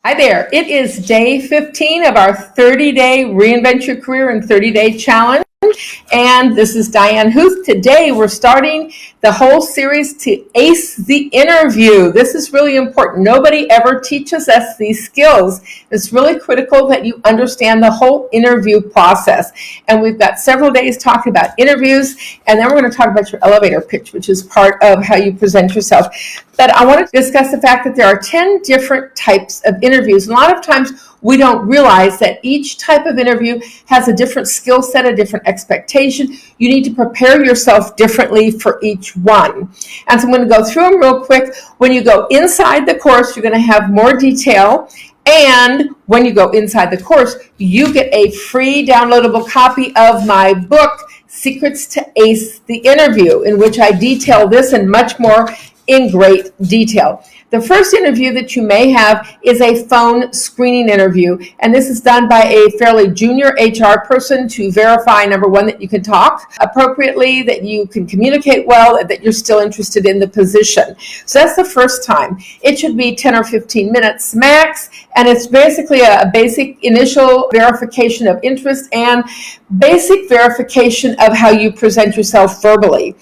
Hi there. It is day 15 of our 30-day Reinvent Your Career in 30-Day Challenge. And this is Diane Huth. Today we're starting the whole series to ace the interview. This is really important. Nobody ever teaches us these skills. It's really critical that you understand the whole interview process. And we've got several days talking about interviews, and then we're going to talk about your elevator pitch, which is part of how you present yourself. But I want to discuss the fact that there are 10 different types of interviews. And a lot of times we don't realize that each type of interview has a different skill set, a different expectation. You need to prepare yourself differently for each one. And so I'm going to go through them real quick. When you go inside the course, you're going to have more detail. And when you go inside the course, you get a free downloadable copy of my book, Secrets to Ace the Interview, in which I detail this and much more in great detail. The first interview that you may have is a phone screening interview, and this is done by a fairly junior HR person to verify, number one, that you can talk appropriately, that you can communicate well, and that you're still interested in the position. So that's the first time. It should be 10 or 15 minutes max, and it's basically a basic initial verification of interest and basic verification of how you present yourself verbally.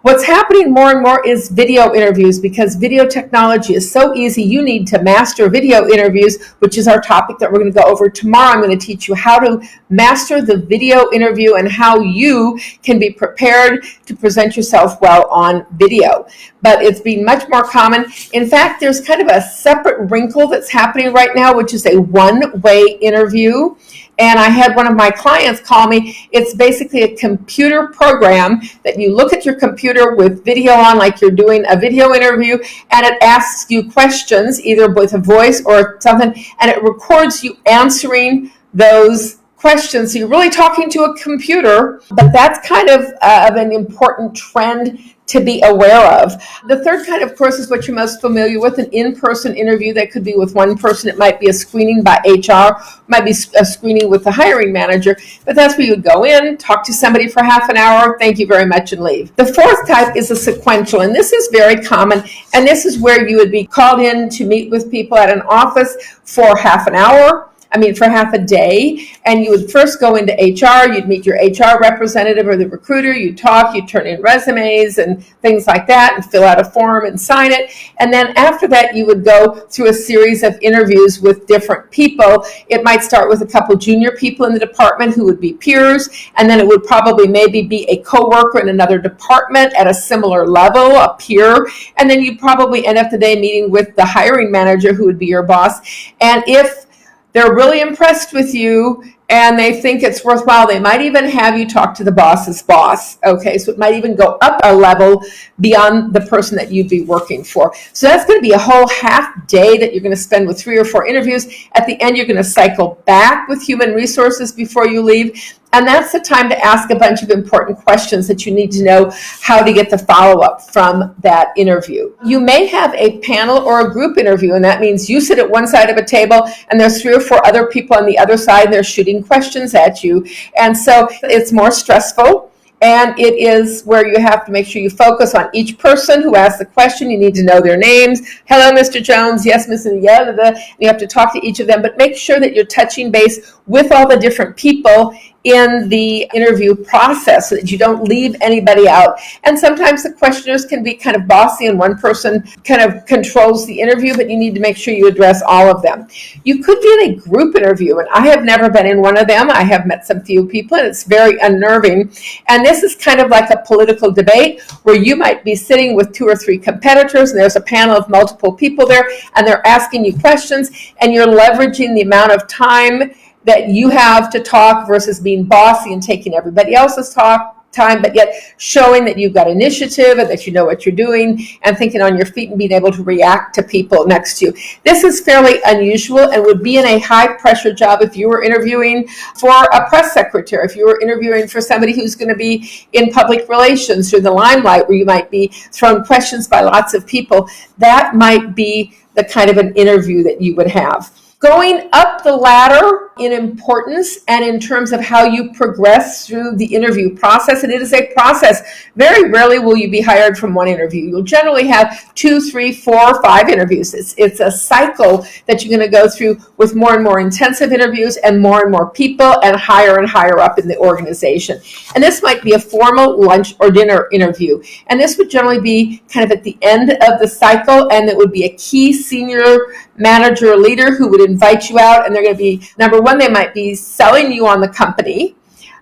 What's happening more and more is video interviews, because video technology is so easy. You need to master video interviews, which is our topic that we're going to go over tomorrow. I'm going to teach you how to master the video interview and how you can be prepared to present yourself well on video. But it's been much more common. In fact, there's kind of a separate wrinkle that's happening right now, which is a one-way interview. And I had one of my clients call me. It's basically a computer program that you look at your computer with video on, like you're doing a video interview, and it asks you questions, either with a voice or something, and it records you answering those questions. So you're really talking to a computer, but that's kind of an important trend to be aware of. The third kind, of course, is what you're most familiar with, an in-person interview. That could be with one person. It might be a screening by HR, might be a screening with the hiring manager, but that's where you would go in, talk to somebody for half an hour, thank you very much, and leave. The fourth type is a sequential, and this is very common, and this is where you would be called in to meet with people at an office for half a day, and you would first go into HR, you'd meet your HR representative or the recruiter, you'd talk, you'd turn in resumes and things like that and fill out a form and sign it, and then after that you would go through a series of interviews with different people. It might start with a couple junior people in the department who would be peers, and then it would probably maybe be a coworker in another department at a similar level, a peer, and then you'd probably end up the day meeting with the hiring manager who would be your boss. And if they're really impressed with you and they think it's worthwhile, they might even have you talk to the boss's boss. Okay, so it might even go up a level beyond the person that you'd be working for. So that's going to be a whole half day that you're going to spend with 3 or 4 interviews. At the end, you're going to cycle back with human resources before you leave. And that's the time to ask a bunch of important questions that you need to know how to get the follow-up from that interview. You may have a panel or a group interview, and that means you sit at one side of a table and there's 3 or 4 other people on the other side and they're shooting questions at you. And so it's more stressful. And it is where you have to make sure you focus on each person who asks the question. You need to know their names. Hello, Mr. Jones. Yes, Mrs. Yeah. You have to talk to each of them, but make sure that you're touching base with all the different people in the interview process so that you don't leave anybody out. And sometimes the questioners can be kind of bossy and one person kind of controls the interview, but you need to make sure you address all of them. You could be in a group interview, and I have never been in one of them. I have met some few people, and it's very unnerving. And this is kind of like a political debate where you might be sitting with 2 or 3 competitors, and there's a panel of multiple people there, and they're asking you questions, and you're leveraging the amount of time that you have to talk versus being bossy and taking everybody else's time, but yet showing that you've got initiative and that you know what you're doing and thinking on your feet and being able to react to people next to you. This is fairly unusual and would be in a high-pressure job if you were interviewing for a press secretary, if you were interviewing for somebody who's going to be in public relations or the limelight where you might be thrown questions by lots of people. That might be the kind of an interview that you would have. Going up the ladder in importance and in terms of how you progress through the interview process, and it is a process. Very rarely will you be hired from one interview. You'll generally have 2, 3, 4, 5 interviews. It's a cycle that you're going to go through with more and more intensive interviews and more people and higher up in the organization. And this might be a formal lunch or dinner interview. And this would generally be kind of at the end of the cycle, and it would be a key senior manager or leader who would invite you out, and they're going to be, number one, they might be selling you on the company,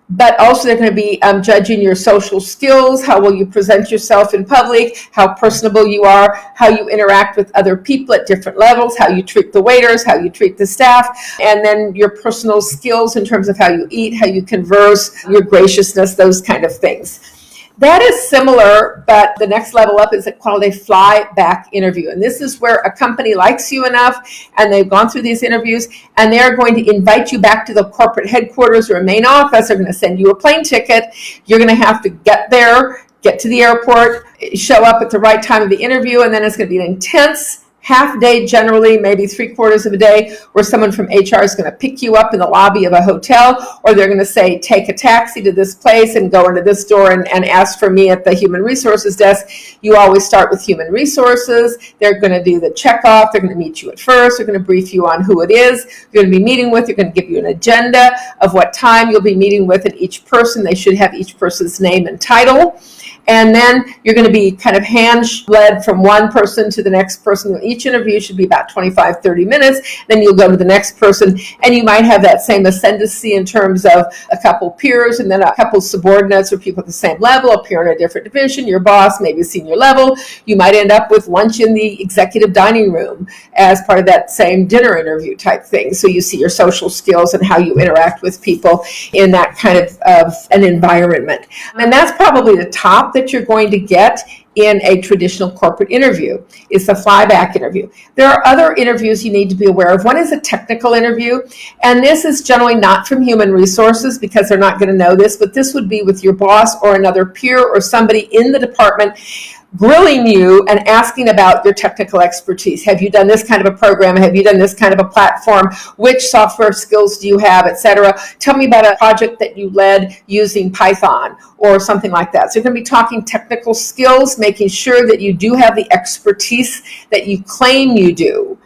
but also they're going to be judging your social skills, how will you present yourself in public, how personable you are, how you interact with other people at different levels, how you treat the waiters, how you treat the staff, and then your personal skills in terms of how you eat, how you converse, your graciousness, those kind of things. That is similar, but the next level up is called a fly-back interview. And this is where a company likes you enough, and they've gone through these interviews, and they're going to invite you back to the corporate headquarters or a main office. They're going to send you a plane ticket. You're going to have to get there, get to the airport, show up at the right time of the interview, and then it's going to be an intense half day, generally, maybe 3/4 of a day, where someone from HR is going to pick you up in the lobby of a hotel, or they're going to say, take a taxi to this place and go into this door and ask for me at the human resources desk. You always start with human resources. They're going to do the checkoff. They're going to meet you at first. They're going to brief you on who it is you're going to be meeting with. They're going to give you an agenda of what time you'll be meeting with, and each person, they should have each person's name and title. And then you're going to be kind of hand-led from one person to the next person. Each interview should be about 25, 30 minutes. Then you'll go to the next person, and you might have that same ascendancy in terms of a couple peers and then a couple subordinates or people at the same level, a peer in a different division, your boss, maybe a senior level. You might end up with lunch in the executive dining room as part of that same dinner interview type thing. So you see your social skills and how you interact with people in that kind of an environment. And that's probably the top that you're going to get in a traditional corporate interview. Is the flyback interview. There are other interviews you need to be aware of. One is a technical interview, and this is generally not from human resources because they're not going to know this, but this would be with your boss or another peer or somebody in the department grilling you and asking about your technical expertise. Have you done this kind of a program? Have you done this kind of a platform? Which software skills do you have, etc.? Tell me about a project that you led using Python or something like that. So you're going to be talking technical skills, making sure that you do have the expertise that you claim you do.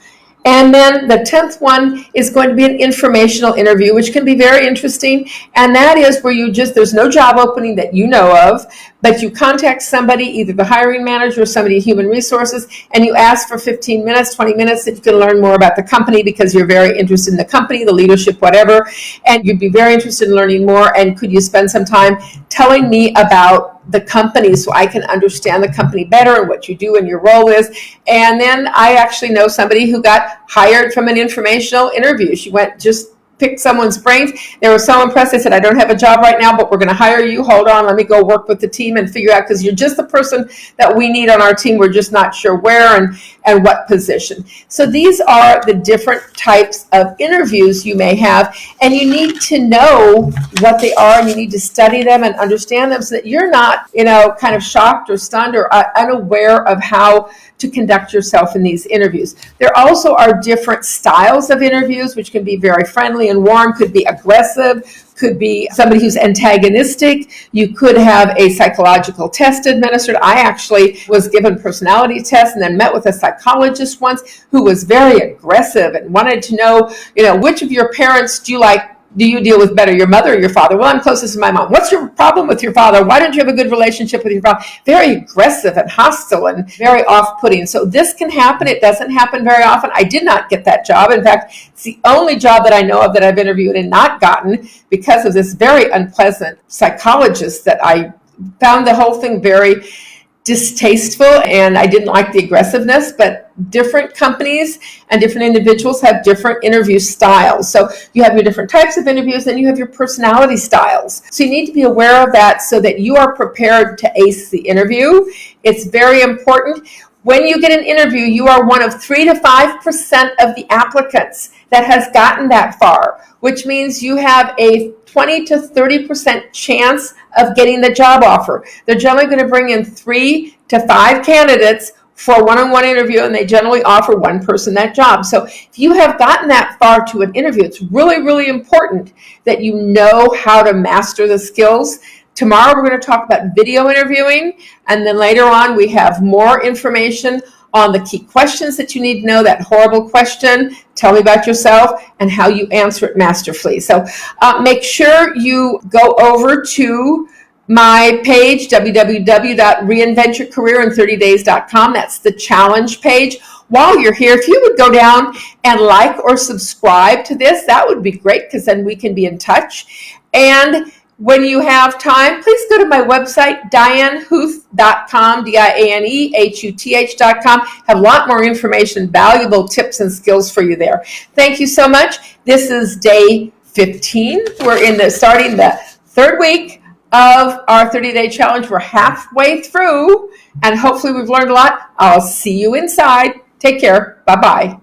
And then the 10th one is going to be an informational interview, which can be very interesting. And that is where there's no job opening that you know of, but you contact somebody, either the hiring manager or somebody in human resources, and you ask for 15 minutes, 20 minutes that you can learn more about the company because you're very interested in the company, the leadership, whatever. And you'd be very interested in learning more. And could you spend some time telling me about the company so I can understand the company better and what you do and your role is. And then I actually know somebody who got hired from an informational interview. She picked someone's brains. They were so impressed. They said, I don't have a job right now, but we're going to hire you. Hold on, let me go work with the team and figure out, because you're just the person that we need on our team. We're just not sure where and what position. So these are the different types of interviews you may have, and you need to know what they are, and you need to study them and understand them so that you're not, kind of shocked or stunned or unaware of how to conduct yourself in these interviews. There also are different styles of interviews, which can be very friendly and warm, could be aggressive, could be somebody who's antagonistic. You could have a psychological test administered. I actually was given personality tests and then met with a psychologist once who was very aggressive and wanted to know, which of your parents do you deal with better, your mother or your father? Well, I'm closest to my mom. What's your problem with your father? Why don't you have a good relationship with your father? Very aggressive and hostile and very off-putting. So this can happen. It doesn't happen very often. I did not get that job. In fact, it's the only job that I know of that I've interviewed and not gotten because of this very unpleasant psychologist that I found the whole thing very distasteful, and I didn't like the aggressiveness. But different companies and different individuals have different interview styles. So you have your different types of interviews, and you have your personality styles. So you need to be aware of that so that you are prepared to ace the interview. It's very important. When you get an interview, you are one of 3 to 5% of the applicants that has gotten that far, which means you have a 20 to 30% chance of getting the job offer. They're generally going to bring in 3 to 5 candidates for a one-on-one interview, and they generally offer one person that job. So if you have gotten that far to an interview, it's really, really important that you know how to master the skills. Tomorrow we're going to talk about video interviewing, and then later on we have more information on the key questions that you need to know, that horrible question, tell me about yourself, and how you answer it masterfully. So make sure you go over to my page, www.reinventyourcareerin30days.com. That's the challenge page. While you're here, if you would go down and like or subscribe to this, that would be great, because then we can be in touch. And when you have time, please go to my website, dianehuth.com, DIANEHUTH.com. Have a lot more information, valuable tips and skills for you there. Thank you so much. This is day 15. We're starting the third week of our 30-day challenge. We're halfway through, and hopefully we've learned a lot. I'll see you inside. Take care. Bye-bye.